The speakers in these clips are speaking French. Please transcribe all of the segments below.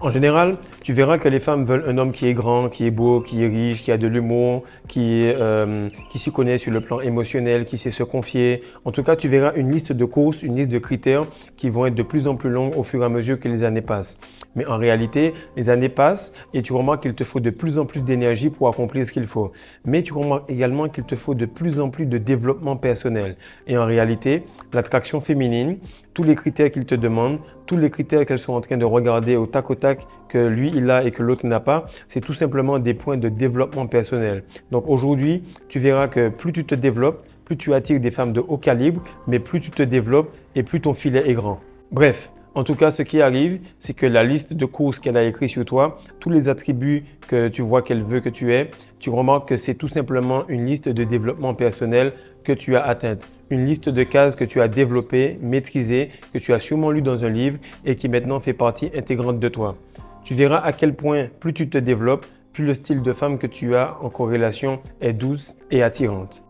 En général, tu verras que les femmes veulent un homme qui est grand, qui est beau, qui est riche, qui a de l'humour, qui s'y connaît sur le plan émotionnel, qui sait se confier. En tout cas, tu verras une liste de courses, une liste de critères qui vont être de plus en plus longues au fur et à mesure que les années passent. Mais en réalité, les années passent et tu remarques qu'il te faut de plus en plus d'énergie pour accomplir ce qu'il faut. Mais tu remarques également qu'il te faut de plus en plus de développement personnel. Et en réalité, l'attraction féminine, tous les critères qu'il te demande, tous les critères qu'elles sont en train de regarder au tac que lui il a et que l'autre n'a pas, c'est tout simplement des points de développement personnel. Donc aujourd'hui, tu verras que plus tu te développes, plus tu attires des femmes de haut calibre, mais plus tu te développes et plus ton filet est grand. Bref, en tout cas, ce qui arrive, c'est que la liste de courses qu'elle a écrit sur toi, tous les attributs que tu vois qu'elle veut que tu aies, tu remarques que c'est tout simplement une liste de développement personnel que tu as atteinte. Une liste de cases que tu as développées, maîtrisées, que tu as sûrement lues dans un livre et qui maintenant fait partie intégrante de toi. Tu verras à quel point plus tu te développes, plus le style de femme que tu as en corrélation est douce et attirante.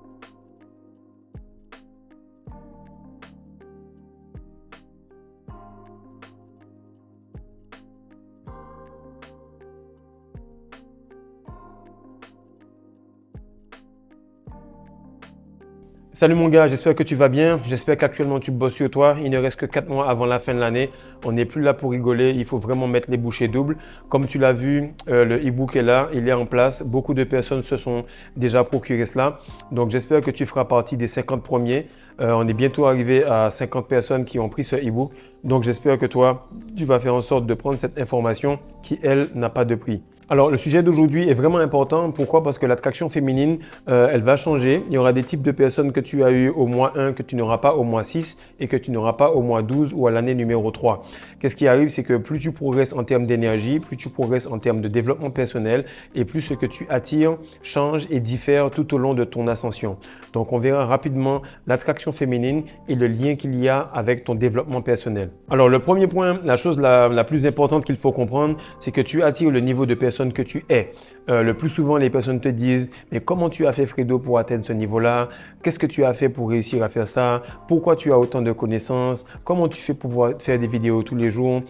Salut mon gars, j'espère que tu vas bien. J'espère qu'actuellement tu bosses sur toi. Il ne reste que 4 mois avant la fin de l'année. On n'est plus là pour rigoler. Il faut vraiment mettre les bouchées doubles. Comme tu l'as vu, le e-book est là, il est en place. Beaucoup de personnes se sont déjà procuré cela. Donc j'espère que tu feras partie des 50 premiers. On est bientôt arrivé à 50 personnes qui ont pris ce e-book. Donc j'espère que toi, tu vas faire en sorte de prendre cette information qui, elle, n'a pas de prix. Alors, le sujet d'aujourd'hui est vraiment important. Pourquoi? Parce que l'attraction féminine, elle va changer. Il y aura des types de personnes que tu as eu au mois 1, que tu n'auras pas au mois 6 et que tu n'auras pas au mois 12 ou à l'année numéro 3. Qu'est-ce qui arrive? C'est que plus tu progresses en termes d'énergie, plus tu progresses en termes de développement personnel et plus ce que tu attires change et diffère tout au long de ton ascension. Donc, on verra rapidement l'attraction féminine et le lien qu'il y a avec ton développement personnel. Alors, le premier point, la chose la plus importante qu'il faut comprendre, c'est que tu attires le niveau de personne que tu es. Le plus souvent, les personnes te disent « Mais comment tu as fait, Fredo, pour atteindre ce niveau-là? Qu'est-ce que tu as fait pour réussir à faire ça? Pourquoi tu as autant de connaissances? Comment tu fais pour pouvoir faire des vidéos tous les jours?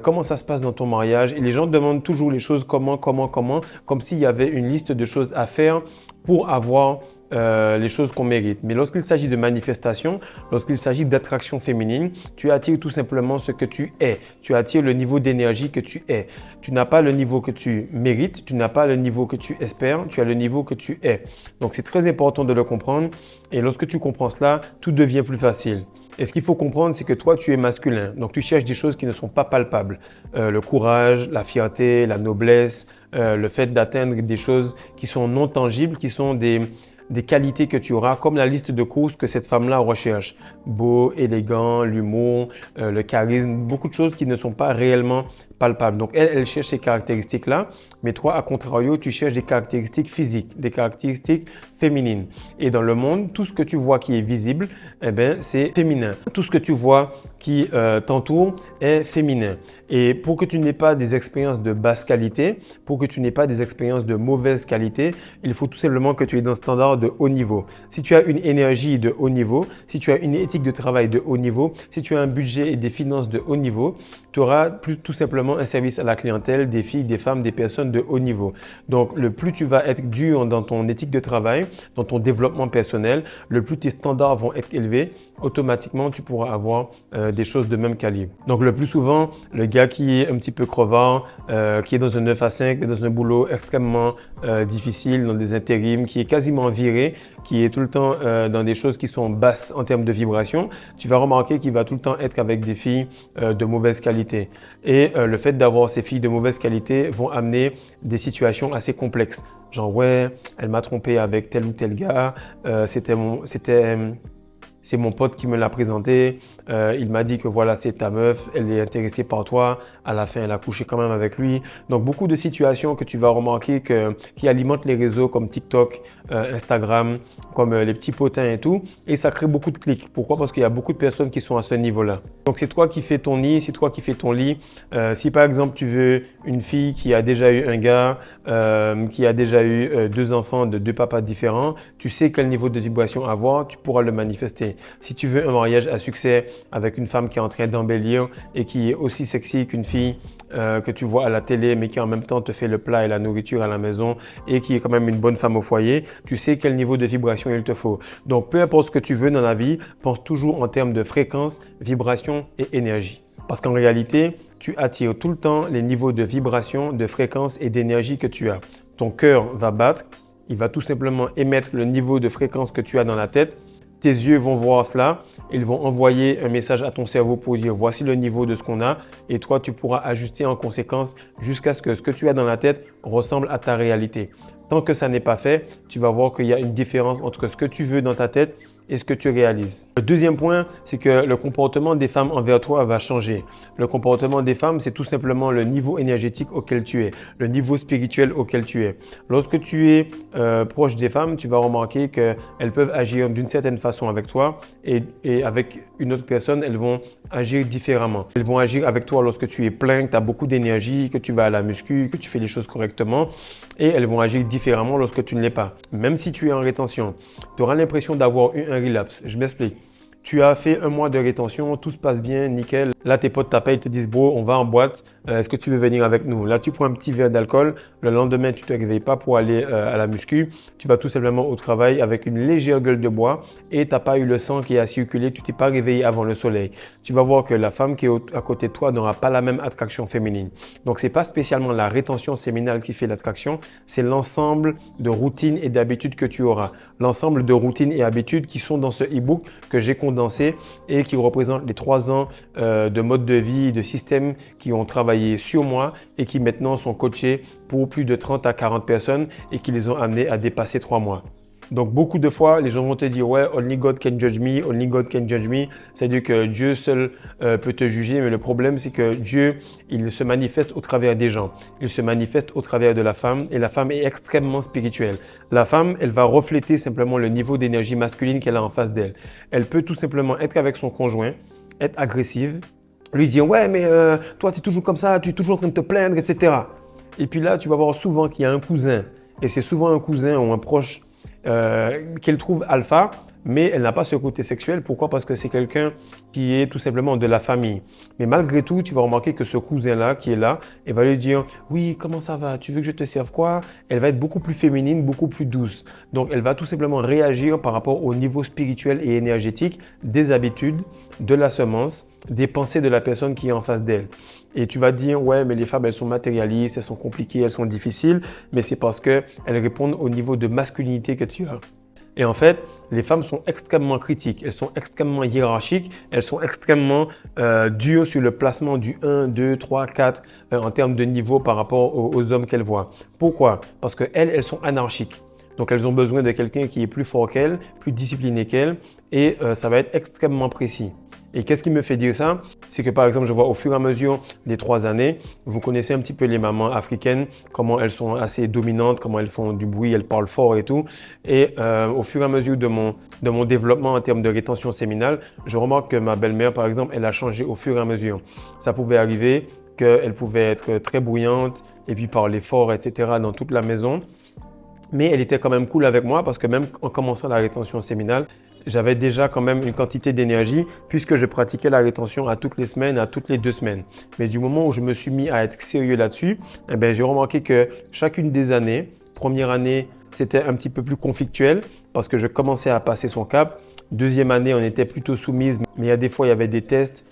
Comment ça se passe dans ton mariage ?» Et les gens demandent toujours les choses comment, comme s'il y avait une liste de choses à faire pour avoir les choses qu'on mérite. Mais lorsqu'il s'agit de manifestation, lorsqu'il s'agit d'attraction féminine, tu attires tout simplement ce que tu es. Tu attires le niveau d'énergie que tu es. Tu n'as pas le niveau que tu mérites, tu n'as pas le niveau que tu espères, tu as le niveau que tu es. Donc c'est très important de le comprendre et lorsque tu comprends cela, tout devient plus facile. Et ce qu'il faut comprendre, c'est que toi, tu es masculin. Donc, tu cherches des choses qui ne sont pas palpables. Le courage, la fierté, la noblesse, le fait d'atteindre des choses qui sont non tangibles, qui sont des qualités que tu auras, comme la liste de courses que cette femme-là recherche. Beau, élégant, l'humour, le charisme, beaucoup de choses qui ne sont pas réellement palpables. Donc, elle cherche ces caractéristiques-là, mais toi, à contrario, tu cherches des caractéristiques physiques, des caractéristiques féminines. Et dans le monde, tout ce que tu vois qui est visible, eh bien, c'est féminin. Tout ce que tu vois qui t'entoure est féminin. Et pour que tu n'aies pas des expériences de basse qualité, pour que tu n'aies pas des expériences de mauvaise qualité, il faut tout simplement que tu aies un standard de haut niveau. Si tu as une énergie de haut niveau, si tu as une éthique de travail de haut niveau, si tu as un budget et des finances de haut niveau, tu auras tout simplement un service à la clientèle des filles, des femmes, des personnes de haut niveau. Donc, le plus tu vas être dur dans ton éthique de travail, dans ton développement personnel, le plus tes standards vont être élevés, automatiquement, tu pourras avoir des choses de même calibre. Donc, le plus souvent, le gars qui est un petit peu crevard, qui est dans un 9 à 5, dans un boulot extrêmement difficile, dans des intérims, qui est quasiment viré, qui est tout le temps dans des choses qui sont basses en termes de vibration, tu vas remarquer qu'il va tout le temps être avec des filles de mauvaise qualité. Et le fait d'avoir ces filles de mauvaise qualité vont amener des situations assez complexes. Genre, ouais, elle m'a trompé avec tel ou tel gars, c'est mon pote qui me l'a présenté. Il m'a dit que voilà, c'est ta meuf, elle est intéressée par toi. À la fin, elle a couché quand même avec lui. Donc, beaucoup de situations que tu vas remarquer qui alimentent les réseaux comme TikTok, Instagram, comme les petits potins et tout. Et ça crée beaucoup de clics. Pourquoi? Parce qu'il y a beaucoup de personnes qui sont à ce niveau-là. Donc, c'est toi qui fais ton nid, c'est toi qui fais ton lit. Si par exemple, tu veux une fille qui a déjà eu un gars, qui a déjà eu 2 enfants de 2 papas différents, tu sais quel niveau de vibration avoir, tu pourras le manifester. Si tu veux un mariage à succès avec une femme qui est en train d'embellir et qui est aussi sexy qu'une fille que tu vois à la télé, mais qui en même temps te fait le plat et la nourriture à la maison et qui est quand même une bonne femme au foyer, tu sais quel niveau de vibration il te faut. Donc, peu importe ce que tu veux dans la vie, pense toujours en termes de fréquence, vibration et énergie. Parce qu'en réalité, tu attires tout le temps les niveaux de vibration, de fréquence et d'énergie que tu as. Ton cœur va battre, il va tout simplement émettre le niveau de fréquence que tu as dans la tête. Tes yeux vont voir cela, ils vont envoyer un message à ton cerveau pour dire voici le niveau de ce qu'on a et toi tu pourras ajuster en conséquence jusqu'à ce que tu as dans la tête ressemble à ta réalité. Tant que ça n'est pas fait, tu vas voir qu'il y a une différence entre ce que tu veux dans ta tête et ce que tu réalises. Le deuxième point, c'est que le comportement des femmes envers toi va changer. Le comportement des femmes, c'est tout simplement le niveau énergétique auquel tu es, le niveau spirituel auquel tu es. Lorsque tu es proche des femmes, tu vas remarquer qu'elles peuvent agir d'une certaine façon avec toi et avec une autre personne, elles vont agir différemment. Elles vont agir avec toi lorsque tu es plein, que tu as beaucoup d'énergie, que tu vas à la muscu, que tu fais les choses correctement et elles vont agir différemment lorsque tu ne l'es pas. Même si tu es en rétention, tu auras l'impression d'avoir eu un relapse. Je m'explique. Tu as fait un mois de rétention, tout se passe bien, nickel. Là, tes potes t'appellent, ils te disent, bro, on va en boîte, est-ce que tu veux venir avec nous? Là, tu prends un petit verre d'alcool. Le lendemain, tu ne te réveilles pas pour aller à la muscu. Tu vas tout simplement au travail avec une légère gueule de bois et tu n'as pas eu le sang qui a circulé, tu t'es pas réveillé avant le soleil. Tu vas voir que la femme qui est à côté de toi n'aura pas la même attraction féminine. Donc, ce n'est pas spécialement la rétention séminale qui fait l'attraction, c'est l'ensemble de routines et d'habitudes que tu auras. L'ensemble de routines et habitudes qui sont dans ce e-book que j'ai condensé et qui représente les 3 ans de mode de vie, de systèmes qui ont travaillé sur moi et qui maintenant sont coachés pour plus de 30 à 40 personnes et qui les ont amenés à dépasser 3 mois. Donc, beaucoup de fois, les gens vont te dire « Ouais, only God can judge me, only God can judge me ». C'est-à-dire que Dieu seul peut te juger, mais le problème, c'est que Dieu, il se manifeste au travers des gens. Il se manifeste au travers de la femme et la femme est extrêmement spirituelle. La femme, elle va refléter simplement le niveau d'énergie masculine qu'elle a en face d'elle. Elle peut tout simplement être avec son conjoint, être agressive, lui dire « Ouais, mais toi, tu es toujours comme ça, tu es toujours en train de te plaindre, etc. » Et puis là, tu vas voir souvent qu'il y a un cousin et c'est souvent un cousin ou un proche qu'elle trouve alpha, mais elle n'a pas ce côté sexuel. Pourquoi? Parce que c'est quelqu'un qui est tout simplement de la famille. Mais malgré tout, tu vas remarquer que ce cousin-là qui est là, elle va lui dire « Oui, comment ça va? Tu veux que je te serve quoi ?» Elle va être beaucoup plus féminine, beaucoup plus douce. Donc, elle va tout simplement réagir par rapport au niveau spirituel et énergétique des habitudes, de la semence, des pensées de la personne qui est en face d'elle. Et tu vas te dire, ouais, mais les femmes, elles sont matérialistes, elles sont compliquées, elles sont difficiles, mais c'est parce qu'elles répondent au niveau de masculinité que tu as. Et en fait, les femmes sont extrêmement critiques, elles sont extrêmement hiérarchiques, elles sont extrêmement dures sur le placement du 1, 2, 3, 4 en termes de niveau par rapport aux hommes qu'elles voient. Pourquoi? Parce qu'elles, elles sont anarchiques. Donc, elles ont besoin de quelqu'un qui est plus fort qu'elles, plus discipliné qu'elles et ça va être extrêmement précis. Et qu'est-ce qui me fait dire ça? C'est que par exemple, je vois au fur et à mesure des 3 années, vous connaissez un petit peu les mamans africaines, comment elles sont assez dominantes, comment elles font du bruit, elles parlent fort et tout. Et au fur et à mesure de mon développement en termes de rétention séminale, je remarque que ma belle-mère, par exemple, elle a changé au fur et à mesure. Ça pouvait arriver qu'elle pouvait être très bruyante et puis parler fort, etc. dans toute la maison. Mais elle était quand même cool avec moi parce que même en commençant la rétention séminale, j'avais déjà quand même une quantité d'énergie puisque je pratiquais la rétention à toutes les semaines, à toutes les 2 semaines. Mais du moment où je me suis mis à être sérieux là-dessus, j'ai remarqué que chacune des années, première année, c'était un petit peu plus conflictuel parce que je commençais à passer son cap. Deuxième année, on était plutôt soumise, mais il y a des fois, il y avait des tests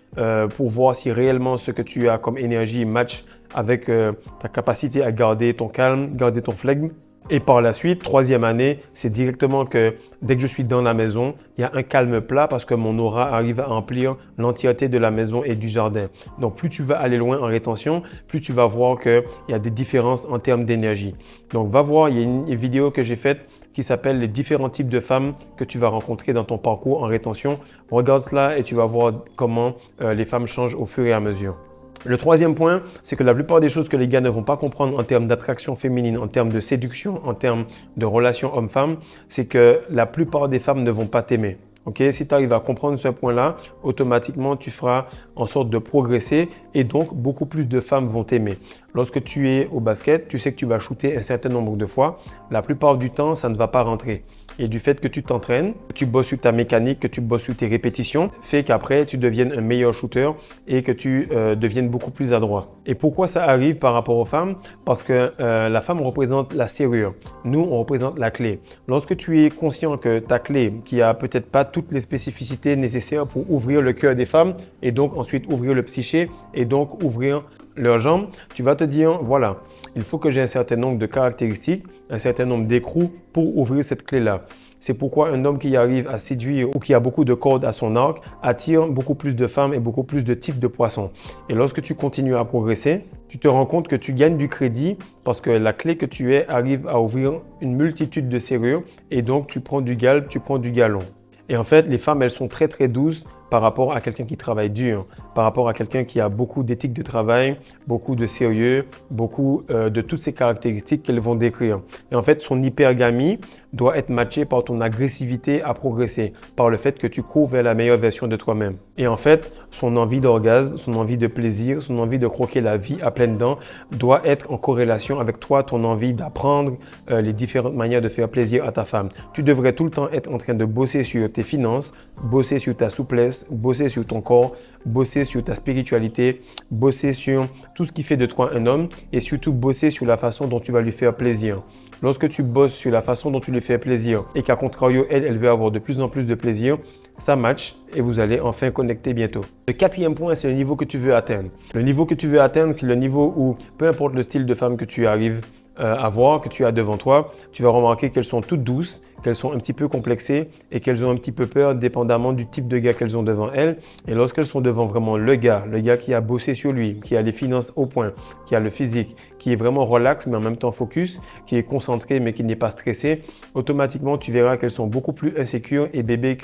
pour voir si réellement ce que tu as comme énergie match avec ta capacité à garder ton calme, garder ton flegme. Et par la suite, 3e année, c'est directement que dès que je suis dans la maison, il y a un calme plat parce que mon aura arrive à remplir l'entièreté de la maison et du jardin. Donc, plus tu vas aller loin en rétention, plus tu vas voir qu'il y a des différences en termes d'énergie. Donc, va voir, il y a une vidéo que j'ai faite qui s'appelle « Les différents types de femmes que tu vas rencontrer dans ton parcours en rétention ». Regarde cela et tu vas voir comment les femmes changent au fur et à mesure. Le 3e point, c'est que la plupart des choses que les gars ne vont pas comprendre en termes d'attraction féminine, en termes de séduction, en termes de relation homme-femme, c'est que la plupart des femmes ne vont pas t'aimer. Okay? Si tu arrives à comprendre ce point-là, automatiquement, tu feras en sorte de progresser et donc beaucoup plus de femmes vont t'aimer. Lorsque tu es au basket, tu sais que tu vas shooter un certain nombre de fois. La plupart du temps, ça ne va pas rentrer. Et du fait que tu t'entraînes, que tu bosses sur ta mécanique, que tu bosses sur tes répétitions, fait qu'après, tu deviennes un meilleur shooter et que tu deviennes beaucoup plus adroit. Et pourquoi ça arrive par rapport aux femmes? Parce que la femme représente la serrure. Nous, on représente la clé. Lorsque tu es conscient que ta clé, qui a peut-être pas toutes les spécificités nécessaires pour ouvrir le cœur des femmes et donc ensuite ouvrir le psyché et donc ouvrir leurs jambes, tu vas te dire, voilà, il faut que j'ai un certain nombre de caractéristiques, un certain nombre d'écrous pour ouvrir cette clé-là. C'est pourquoi un homme qui arrive à séduire ou qui a beaucoup de cordes à son arc attire beaucoup plus de femmes et beaucoup plus de types de poissons. Et lorsque tu continues à progresser, tu te rends compte que tu gagnes du crédit parce que la clé que tu es arrive à ouvrir une multitude de serrures et donc tu prends du galbe, tu prends du galon. Et en fait, les femmes, elles sont très très douces par rapport à quelqu'un qui travaille dur, par rapport à quelqu'un qui a beaucoup d'éthique de travail, beaucoup de sérieux, beaucoup de toutes ces caractéristiques qu'elles vont décrire. Et en fait, son hypergamie doit être matchée par ton agressivité à progresser, par le fait que tu cours vers la meilleure version de toi-même. Et en fait, son envie d'orgasme, son envie de plaisir, son envie de croquer la vie à pleines dents doit être en corrélation avec toi, ton envie d'apprendre les différentes manières de faire plaisir à ta femme. Tu devrais tout le temps être en train de bosser sur tes finances, bosser sur ta souplesse, bosser sur ton corps, bosser sur ta spiritualité, bosser sur tout ce qui fait de toi un homme et surtout bosser sur la façon dont tu vas lui faire plaisir. Lorsque tu bosses sur la façon dont tu lui fais plaisir et qu'à contrario, elle veut avoir de plus en plus de plaisir, ça match et vous allez enfin connecter bientôt. Le quatrième point, c'est le niveau que tu veux atteindre. Le niveau que tu veux atteindre, c'est le niveau où, peu importe le style de femme que tu arrives à voir, que tu as devant toi, tu vas remarquer qu'elles sont toutes douces, qu'elles sont un petit peu complexées et qu'elles ont un petit peu peur dépendamment du type de gars qu'elles ont devant elles. Et lorsqu'elles sont devant vraiment le gars qui a bossé sur lui, qui a les finances au point, qui a le physique, qui est vraiment relax mais en même temps focus, qui est concentré mais qui n'est pas stressé, automatiquement tu verras qu'elles sont beaucoup plus insécures et bébés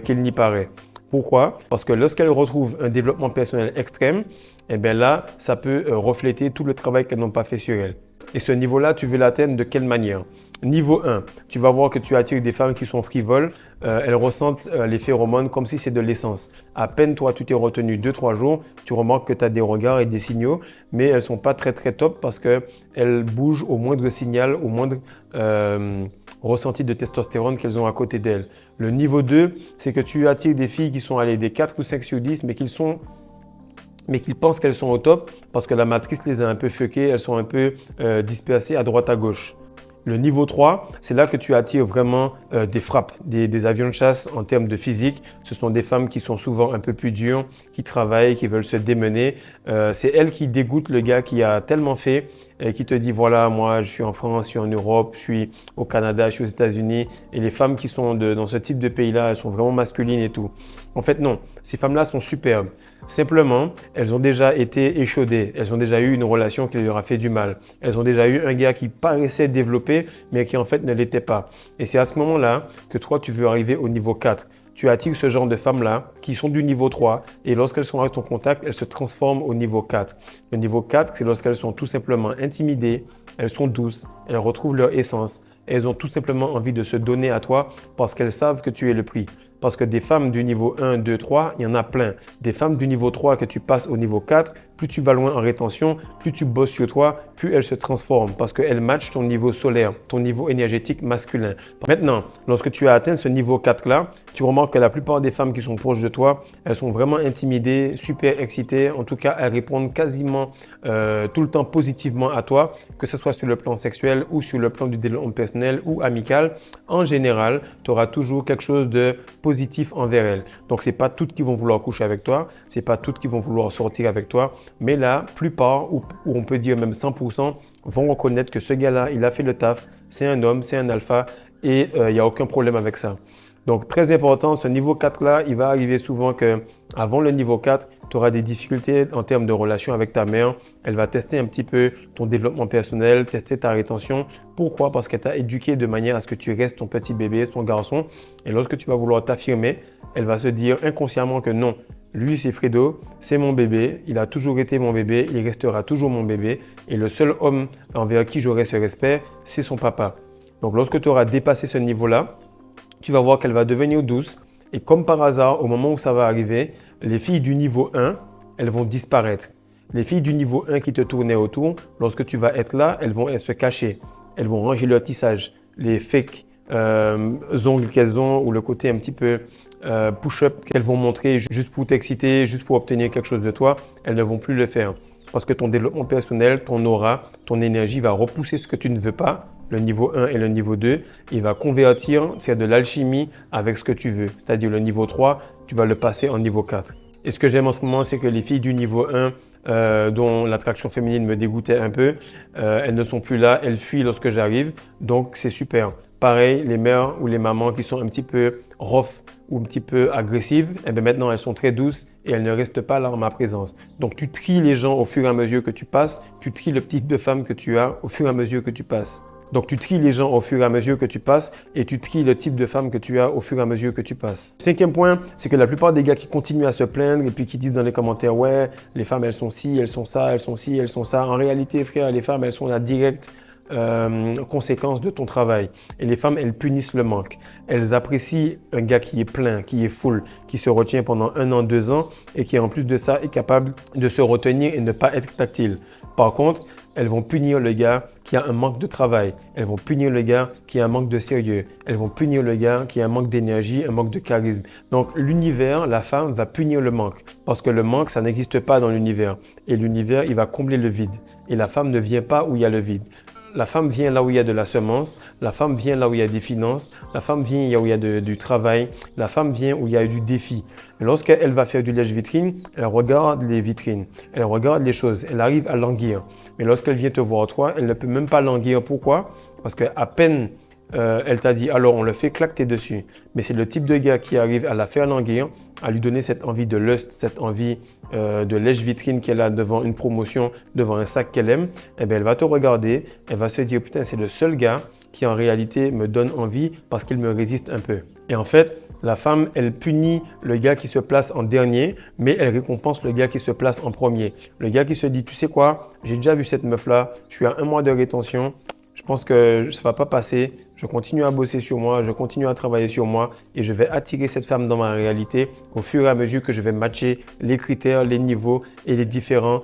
qu'il n'y paraît. Pourquoi? Parce que lorsqu'elles retrouvent un développement personnel extrême, eh bien là, ça peut refléter tout le travail qu'elles n'ont pas fait sur elles. Et ce niveau-là, tu veux l'atteindre de quelle manière? Niveau 1, tu vas voir que tu attires des femmes qui sont frivoles. Elles ressentent les phéromones comme si c'est de l'essence. À peine toi, tu t'es retenu 2-3 jours, tu remarques que tu as des regards et des signaux, mais elles ne sont pas très très top parce qu'elles bougent au moindre signal, au moindre ressenti de testostérone qu'elles ont à côté d'elles. Le niveau 2, c'est que tu attires des filles qui sont allées des 4 ou 5 sur 10, mais qu'ils pensent qu'elles sont au top parce que la matrice les a un peu fuckées, elles sont un peu dispersées à droite à gauche. Le niveau 3, c'est là que tu attires vraiment des frappes, des avions de chasse en termes de physique. Ce sont des femmes qui sont souvent un peu plus dures, qui travaillent, qui veulent se démener. C'est elles qui dégoûtent le gars qui a tellement fait et qui te dit voilà, moi je suis en France, je suis en Europe, je suis au Canada, je suis aux États-Unis. Et les femmes qui sont dans ce type de pays-là, elles sont vraiment masculines et tout. En fait, non, ces femmes-là sont superbes. Simplement, elles ont déjà été échaudées. Elles ont déjà eu une relation qui leur a fait du mal. Elles ont déjà eu un gars qui paraissait développé, mais qui en fait ne l'était pas. Et c'est à ce moment-là que toi, tu veux arriver au niveau 4. Tu attires ce genre de femmes-là qui sont du niveau 3 et lorsqu'elles sont à ton contact, elles se transforment au niveau 4. Le niveau 4, c'est lorsqu'elles sont tout simplement intimidées, elles sont douces, elles retrouvent leur essence. Elles ont tout simplement envie de se donner à toi parce qu'elles savent que tu es le prix. Parce que des femmes du niveau 1, 2, 3, il y en a plein. Des femmes du niveau 3 que tu passes au niveau 4, plus tu vas loin en rétention, plus tu bosses sur toi, plus elles se transforment parce qu'elles matchent ton niveau solaire, ton niveau énergétique masculin. Maintenant, lorsque tu as atteint ce niveau 4-là, tu remarques que la plupart des femmes qui sont proches de toi, elles sont vraiment intimidées, super excitées. En tout cas, elles répondent quasiment tout le temps positivement à toi, que ce soit sur le plan sexuel ou sur le plan du développement personnel ou amical. En général, tu auras toujours quelque chose de positif envers elles. Donc, ce n'est pas toutes qui vont vouloir coucher avec toi, ce n'est pas toutes qui vont vouloir sortir avec toi, mais la plupart, ou on peut dire même 100%, vont reconnaître que ce gars-là, il a fait le taf, c'est un homme, c'est un alpha et il n'y a aucun problème avec ça. Donc, très important, ce niveau 4-là, il va arriver souvent qu'avant le niveau 4, tu auras des difficultés en termes de relation avec ta mère. Elle va tester un petit peu ton développement personnel, tester ta rétention. Pourquoi? Parce qu'elle t'a éduqué de manière à ce que tu restes ton petit bébé, son garçon. Et lorsque tu vas vouloir t'affirmer, elle va se dire inconsciemment que non, lui c'est Fredo, c'est mon bébé, il a toujours été mon bébé, il restera toujours mon bébé. Et le seul homme envers qui j'aurai ce respect, c'est son papa. Donc, lorsque tu auras dépassé ce niveau-là, tu vas voir qu'elle va devenir douce et comme par hasard, au moment où ça va arriver, les filles du niveau 1, elles vont disparaître. Les filles du niveau 1 qui te tournaient autour, lorsque tu vas être là, elles vont se cacher. Elles vont ranger leur tissage. Les fake ongles qu'elles ont ou le côté un petit peu push-up qu'elles vont montrer juste pour t'exciter, juste pour obtenir quelque chose de toi, elles ne vont plus le faire. Parce que ton développement personnel, ton aura, ton énergie va repousser ce que tu ne veux pas, le niveau 1 et le niveau 2, il va convertir, faire de l'alchimie avec ce que tu veux. C'est-à-dire le niveau 3, tu vas le passer en niveau 4. Et ce que j'aime en ce moment, c'est que les filles du niveau 1, dont l'attraction féminine me dégoûtait un peu, elles ne sont plus là, elles fuient lorsque j'arrive, donc c'est super. Pareil, les mères ou les mamans qui sont un petit peu rough ou un petit peu agressives, eh bien maintenant elles sont très douces et elles ne restent pas là en ma présence. Donc tu tries les gens au fur et à mesure que tu passes, tu tries le type de femme que tu as au fur et à mesure que tu passes. Donc tu tries les gens au fur et à mesure que tu passes et tu tries le type de femme que tu as au fur et à mesure que tu passes. Cinquième point, c'est que la plupart des gars qui continuent à se plaindre et puis qui disent dans les commentaires « Ouais, les femmes elles sont ci, elles sont ça, elles sont ci, elles sont ça ». En réalité, frère, les femmes elles sont la directe conséquence de ton travail. Et les femmes, elles punissent le manque. Elles apprécient un gars qui est plein, qui est full, qui se retient pendant 1 an, 2 ans et qui en plus de ça est capable de se retenir et ne pas être tactile. Par contre, elles vont punir le gars qui a un manque de travail. Elles vont punir le gars qui a un manque de sérieux. Elles vont punir le gars qui a un manque d'énergie, un manque de charisme. Donc l'univers, la femme va punir le manque. Parce que le manque, ça n'existe pas dans l'univers. Et l'univers, il va combler le vide. Et la femme ne vient pas où il y a le vide. La femme vient là où il y a de la semence, la femme vient là où il y a des finances, la femme vient là où il y a du travail, la femme vient où il y a du défi. Et lorsqu'elle va faire du lèche-vitrine, elle regarde les vitrines, elle regarde les choses, elle arrive à languir. Mais lorsqu'elle vient te voir toi, elle ne peut même pas languir. Pourquoi? Parce qu'à peine elle t'a dit, alors on le fait, claque, t'es dessus. Mais c'est le type de gars qui arrive à la faire languir, à lui donner cette envie de lust, cette envie de lèche-vitrine qu'elle a devant une promotion, devant un sac qu'elle aime. Eh bien, elle va te regarder, elle va se dire, putain, c'est le seul gars qui en réalité me donne envie parce qu'il me résiste un peu. Et en fait, la femme, elle punit le gars qui se place en dernier, mais elle récompense le gars qui se place en premier. Le gars qui se dit, tu sais quoi, j'ai déjà vu cette meuf-là, je suis à 1 mois de rétention, je pense que ça ne va pas passer. Je continue à bosser sur moi, je continue à travailler sur moi et je vais attirer cette femme dans ma réalité au fur et à mesure que je vais matcher les critères, les niveaux et les différents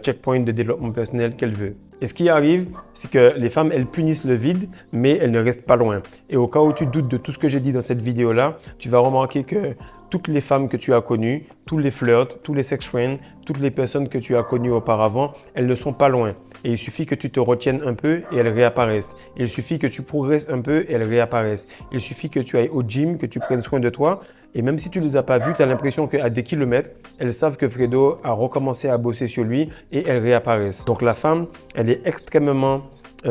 checkpoints de développement personnel qu'elle veut. Et ce qui arrive, c'est que les femmes, elles punissent le vide, mais elles ne restent pas loin. Et au cas où tu doutes de tout ce que j'ai dit dans cette vidéo-là, tu vas remarquer que toutes les femmes que tu as connues, tous les flirts, tous les sex friends, toutes les personnes que tu as connues auparavant, elles ne sont pas loin. Et il suffit que tu te retiennes un peu et elles réapparaissent. Il suffit que tu progresses un peu et elles réapparaissent. Il suffit que tu ailles au gym, que tu prennes soin de toi. Et même si tu ne les as pas vues, tu as l'impression qu'à des kilomètres, elles savent que Fredo a recommencé à bosser sur lui et elles réapparaissent. Donc la femme, elle est extrêmement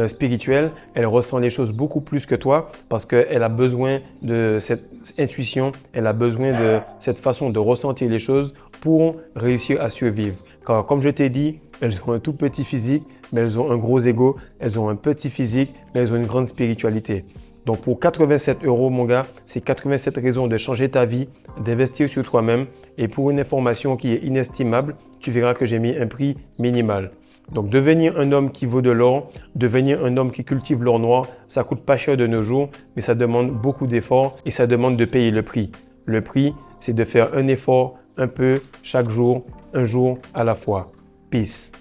spirituelle, elle ressent les choses beaucoup plus que toi parce qu'elle a besoin de cette intuition, elle a besoin de cette façon de ressentir les choses pour réussir à survivre. Car comme je t'ai dit, elles ont un tout petit physique, mais elles ont un gros ego, elles ont un petit physique, mais elles ont une grande spiritualité. Donc pour 87 €, mon gars, c'est 87 raisons de changer ta vie, d'investir sur toi-même. Et pour une information qui est inestimable, tu verras que j'ai mis un prix minimal. Donc devenir un homme qui vaut de l'or, devenir un homme qui cultive l'or noir, ça coûte pas cher de nos jours, mais ça demande beaucoup d'efforts et ça demande de payer le prix. Le prix, c'est de faire un effort un peu chaque jour, un jour à la fois. Peace.